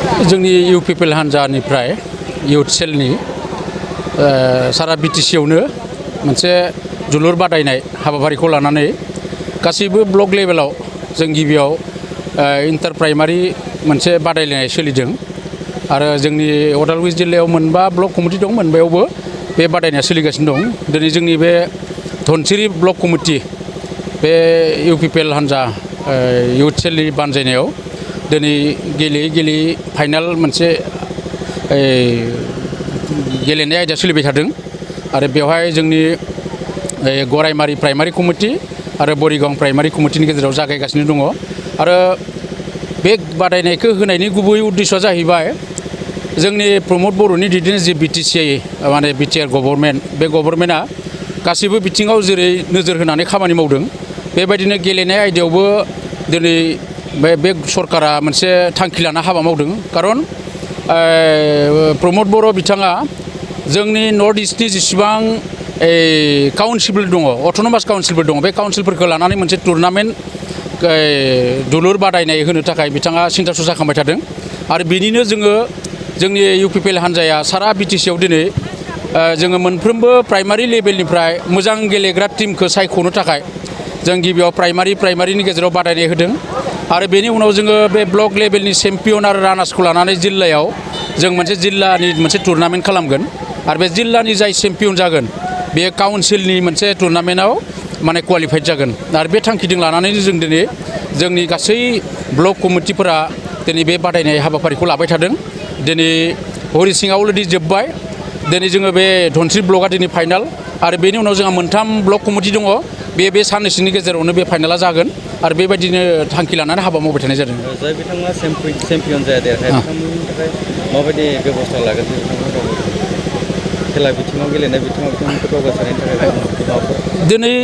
जोंनि UPPL हान्जानिफ्राय youth सेलनि सारा बिटिसियावनो मोनसे जोलुर बादायनाय हाबाफारिखौ लानानै गासैबो ब्लक लेभेलाव जों गिबियाव इन्टार प्राइमारि मोनसे बादायलायनाय सोलिदों आरो जोंनि उदालगुरि जिल्लायाव मोनबा ब्लक कमिटि दं मोनबायावबो बे बादायनाया सोलिगासिनो दं दिनै जोंनि बे धनसिरि ब्लक कमिटि बे UPPL हान्जा इउथ सेलनि बानजायनायाव दिनै गेलेयै फाइनाल मोनसे गेलेनाय आयदा सोलिबाय थादों आरो बेवहाय जोंनि गरायमारि प्राइमारि कमिटि आरो बरिगाव प्राइमारि कमिटिनि गेजेराव जागायगासिनो दङ आरो बे बादायनायखौ होनायनि गुबै उद्देश्यआ जाहैबाय जोंनि प्रमद बर'नि दैदेननाय जि BTC माने BTR गभर्नमेन्ट बे गभर्नमेन्टआ गासैबो बिथिङाव जेरै नोजोर होनानै खामानि मावदों बेबायदिनो गेलेनाय आयदायावबो दिनै बे सरकारा मोनसे थांखि लाना हाबा मावदों खारन प्रमद बर' बिथाङा जोंनि नर्थ इस्टनि जेसेबां काउन्सिलफोर दङ अट'नमास काउन्सिलफोर दङ बे काउन्सिलफोरखौ लानानै मोनसे टुर्नामेन्ट जोलुर बादायनाय होनो थाखाय बिथाङा सिन्था सरसा खालामबाय थादों आरो बेनिनो जोंनि UPPL हान्जाया सारा BTC आव दिनै जोङो मोनफ्रोमबो प्राइमारि लेभेलनिफ्राय मोजां गेलेग्रा टीमखौ सायख'नो थाखाय जों गिबियाव प्राइमारिनि गेजेराव बादायनाय होदों आरो बेनि उनाव जोङो बे ब्लक लेभेलनि चेम्पियन आरो रानार्सखौ लानानै जिल्लायाव जों मोनसे जिल्लानि मोनसे टुर्नामेन्ट खालामगोन आरो बे जिल्लानि जाय चेम्पियन जागोन बे काउन्सिलनि मोनसे टुर्नामेन्टआव माने क्वालिफाइड जागोन आरो बे थांखिजों लानानैनो जों दिनै जोंनि गासै ब्लक कमिटिफोरा दिनै बे बादायनाय हाबाफारिखौ लाबाय थादों दिनै हरिसिङाव अलरेडि जोब्बाय दिनै जोङो बे धनसिरि ब्लकआ दिनै फाइनाल आरो बेनि उनाव जोंहा मोनथाम ब्लक कमिटि दङ बे साननैसोनि गेजेरावनो बे फाइनाला जागोन आरो बेबायदिनो थांखि लानानै हाबा मावबाय थानाय जादों जाय बिथांमोना चेम्पियन जाया देरहाया बिथांमोननि थाखाय माबायदि बेबस्था लागोन खेला बिथिङाव गेलेनाय बिथिङाव बिथांमोनखौ दावगासारनायनि थाखाय दिनै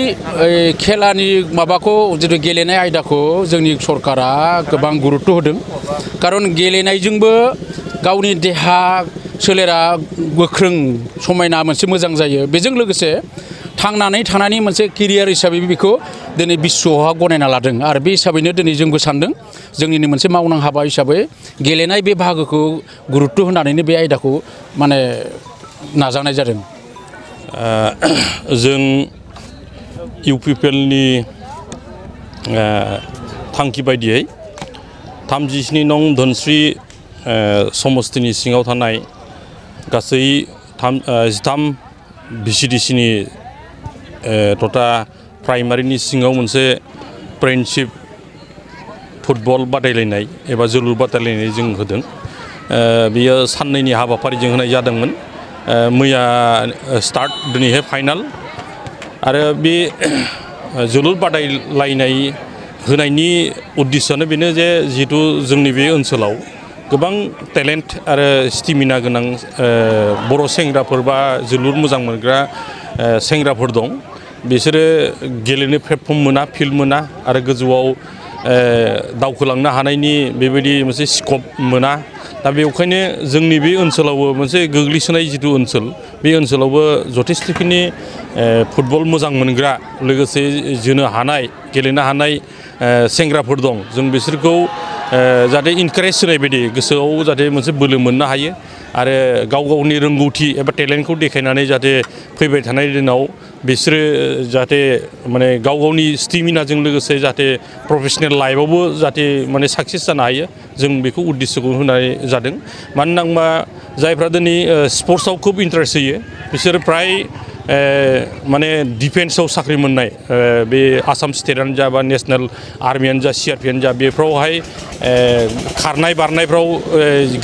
खेलानि माबाखौ जितु गेलेनाय आयदाखौ जोंनि सरकारा गोबां गुरुत्व होदों खारन गेलेनायजोंबो गावनि देहा सोलेरा गोख्रों समायना मोनसे मोजां जायो बेजों लोगोसे थांनानै थानायनि मोनसे केरियार हिसाबै बेखौ दिनै बिश्वहा गनायना लादों आरो बे हिसाबैनो दिनै जोंबो सानदों जोंनिनो मोनसे मावनां हाबा हिसाबै गेलेनाय बे बाहागोखौ गुरुत्व होनानैनो बे आयदाखौ माने नाजानाय जादों जों UPPLनि थांखि बायदियै 37 नं धनसिरि समस्तिनि सिङाव थानाय गासै 13 VCDCनि टटा प्राइमारिनि सिङाव मोनसे फ्रेन्डशिप फुटबल बादायलायनाय एबा जोलुर बादायलायनाय जों होदों बेयो साननैनि हाबाफारिजों होनाय जादोंमोन मैया स्टार्ट दिनैहाय फाइनाल आरो बे जोलुर बादायलायनाय होनायनि उद्देश्यआनो बेनो जे जिहेतु जोंनि बे ओनसोलाव गोबां टेलेन्ट आरो स्टेमिना गोनां बर' सेंग्राफोर बा जोलुर मोजां मोनग्रा सेंग्राफोर दं बिसोरो गेलेनो प्लेटफर्म मोना फिल्ड मोना आरो गोजौआव दावखोलांनो हानायनि बेबायदि मोनसे स्कप मोना दा बेखायनो जोंनि बे ओनसोलावबो मोनसे गोग्लैसोनाय जिथु ओनसोल बे ओनसोलावबो जथेस्थ'खिनि फुटबल मोजां मोनग्रा लोगोसे जोनो हानाय गेलेनो हानाय सेंग्राफोर दं जों बिसोरखौ जाहाथे इनकारेज होनाय बायदि गोसोआव जाहाथे मोनसे बोलो मोननो हायो आरो गावनि रोंगौथि एबा टेलेन्टखौ देखायनानै जाहाथे फैबाय थानाय दिनाव बिसोरो जाहाथे माने गावनि स्टेमिनाजों लोगोसे जाहाथे प्रफेशनेल लाइफआवबो जाहाथे माने साक्सेस जानो हायो जों बेखौ उद्देश्यखौ होनाय जादों मानो होनबा जायफ्रा दिनै स्पर्ट्सआव खोब इन्टारेस्ट होयो बिसोरो फ्राय माने डिफेन्सआव साख्रि मोननाय बे आसाम स्टेटआनो जा बा नेसनेल आर्मियानो जा CRPयानो जा बेफ्रावहाय खारनाय बारनायफ्राव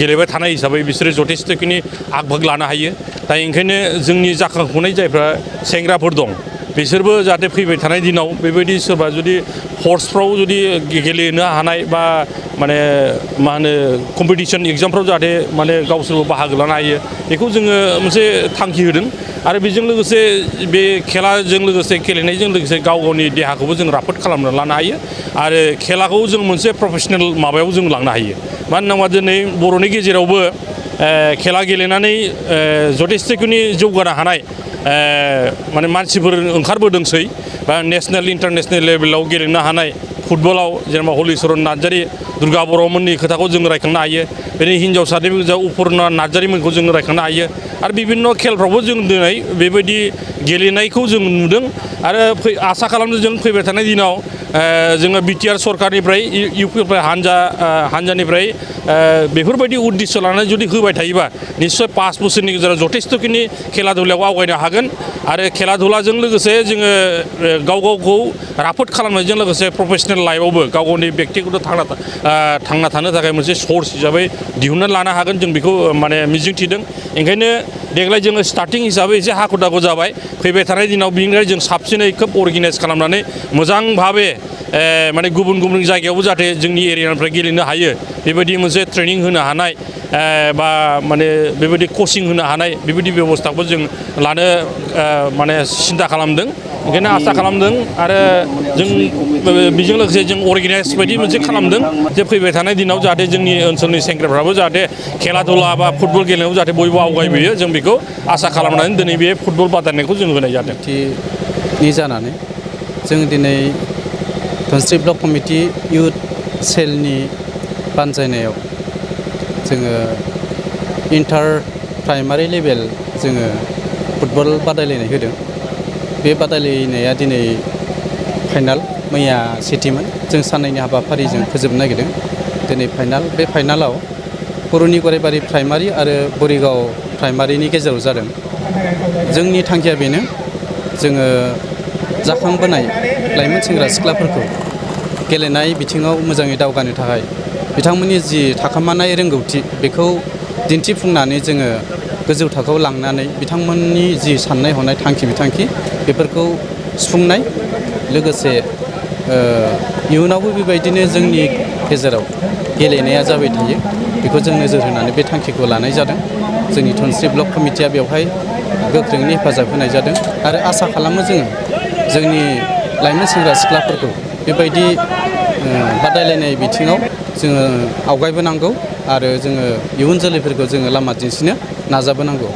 गेलेबाय थानाय हिसाबै बिसोरो जथेस्थ'खिनि आग भाग लानो हायो दा ओंखायनो जोंनि जाखांफुनाय जायफ्रा सेंग्राफोर दं बिसोरबो जाहाथे फैबाय थानाय दिनाव बेबायदि सोरबा जुदि हर्सफ्राव जुदि गेलेनो हानाय बा माने मा होनो कम्पिटिसन एग्जामफ्राव जाहाथे माने गावसोरबो बाहागो लानो हायो बेखौ जोङो मोनसे थांखि होदों आरो बेजों लोगोसे बे खेलाजों लोगोसे गेलेनायजों लोगोसे गावनि देहाखौबो जों राफोद खालामना लानो हायो आरो खेलाखौ जों मोनसे प्रफेशनेल माबायाव जों लांनो हायो मानो होनोबा दिनै बर'नि गेजेरावबो खेला गेलेनानै जथेस्थ'खिनि जौगानो हानाय माने मानसिफोर ओंखारबोदोंसै बा नेसनेल इन्टारनेसनेल लेभेलाव गेलेनो हानाय फुटबलाव जेनेबा हलिचरन नार्जारी दुर्गा बर'मोननि खोथाखौ जों रायखांनो हायो बेनि हिन्जावसानि उपुर्ना नार्जारीमोनखौ जों रायखांनो हायो आरो बिभिन्न खेलफ्रावबो जों दिनै बेबायदि गेलेनायखौ जों नुदों आरो आसा खालामदों जों फैबाय थानाय दिनाव जोङो बिटिआर सरकारनिफ्राय UPPL हान्जानिफ्राय बेफोरबायदि उद्देश्य लानानै जुदि होबाय थायोबा निश्चय 5 बोसोरनि गेजेराव जथेस्थ'खिनि खेला दुलायाव आवगायनो हागोन आरो खेला दुलाजों लोगोसे जोङो गाव गावखौ राफोद खालामनायजों लोगोसे प्रफेसनेल लाइफआवबो गाव गावनि व्यक्तिगत थांना थानो थाखाय मोनसे सर्स हिसाबै दिहुननानै लानो हागोन जों बेखौ माने मिजिंथिदों ओंखायनो देग्लाय जोङो स्टार्टिं हिसाबै एसे हाखु दाखु जाबाय फैबाय थानाय दिनाव बिनिफ्राय जों साबसिनै खोब अर्गेनाइज खालामनानै मोजां भाबे माने गुबुन गुबुन जायगायावबो जाहाथे जोंनि एरियानिफ्राय गेलेनो हायो बेबायदि मोनसे ट्रेनिं होनो हानाय बा माने बेबायदि कचिं होनो हानाय बेबायदि बेबस्थाखौ जों लानो माने सिन्था खालामदों ओंखायनो आसा खालामदों आरो जों बेजों लोगोसे जों अर्गेनाइज बायदि मोनसे खालामदों जे फैबाय थानाय दिनाव जाहाथे जोंनि ओनसोलनि सेंग्राफ्राबो जाहाथे खेला दुला बा फुटबल गेलेनायाव जाहाथे बयबो आवगायबोयो जों बेखौ आसा खालामनानै दिनै बे फुटबल बादायनायखौ जों होनाय जादों नि जानानै जों दिनै धनस्रि ब्लक कमिटि इउथ सेलनि बानजायनायाव जोङो इन्टार प्राइमारि लेभेल जोङो फुटबल बादायलायनाय होदों बे बादायलायनाया दिनै फाइनाल मैया सेथिमोन जों साननैनि हाबाफारिजों फोजोबनो नागिरदों दिनै फाइनाल बे फाइनालाव बर'नि गराइबारि प्राइमारि आरो बरिगाव प्राइमारिनि गेजेराव जादों जोंनि थांखिया बेनो जोङो जाखांबोनाय लाइमोन सेंग्रा सिख्लाफोरखौ गेलेनाय बिथिङाव मोजाङै दावगानो थाखाय बिथांमोननि जि थाखोमानाय रोंगौथि बेखौ दिन्थिफुंनानै जोङो गोजौ थाखोआव लांनानै बिथांमोननि जि साननाय हनाय थांखि बिथांखि बेफोरखौ सुफुंनाय लोगोसे इयुनावबो बेबायदिनो जोंनि गेजेराव गेलेनाया जाबाय थायो बेखौ जों नोजोर होनानै बे थांखिखौ लानाय जादों जोंनि धनस्रि ब्लक कमिटिया बेवहाय गोख्रोङै हेफाजाब होनाय जादों आरो आसा खालामो जोङो जोंनि लाइमोन सेंग्रा सिख्लाफोरखौ बेबायदि बादायलायनाय बिथिङाव जोङो आवगायबोनांगौ आरो जोङो इयुन जोलैफोरखौ जोङो लामा दिन्थिनो नाजाबोनांगौ